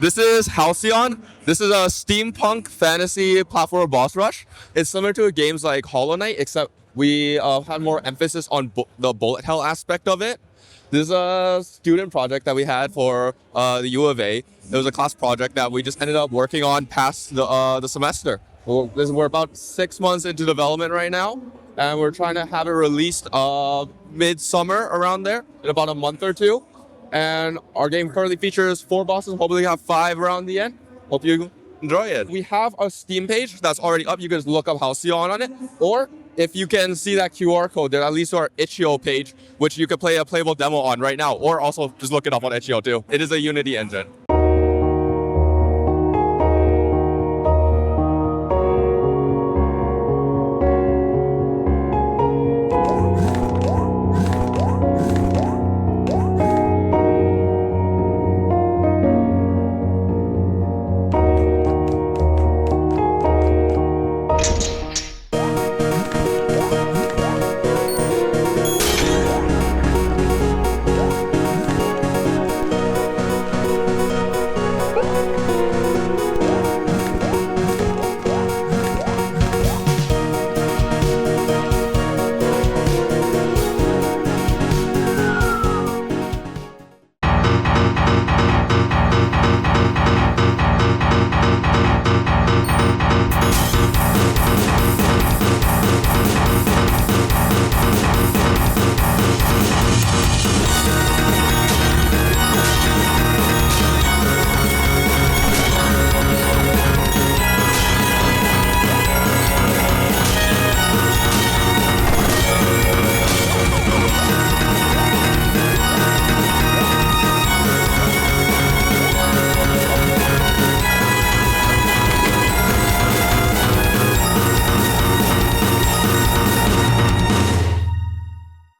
This is Halcyon. This is a steampunk fantasy platformer boss rush. It's similar to games like Hollow Knight, except we had more emphasis on the bullet hell aspect of it. This is a student project that we had for the U of A. It was a class project that we just ended up working on past the semester. We're about 6 months into development right now, and we're trying to have it released mid-summer around there in about a month or two. And our game currently features 4 bosses. Hopefully, we have 5 around the end. Hope you enjoy it. We have a Steam page that's already up. You can just look up Halcyon on it. Or if you can see that QR code, there at least our itch.io page, which you can play a playable demo on right now. Or also just look it up on itch.io too. It is a Unity engine.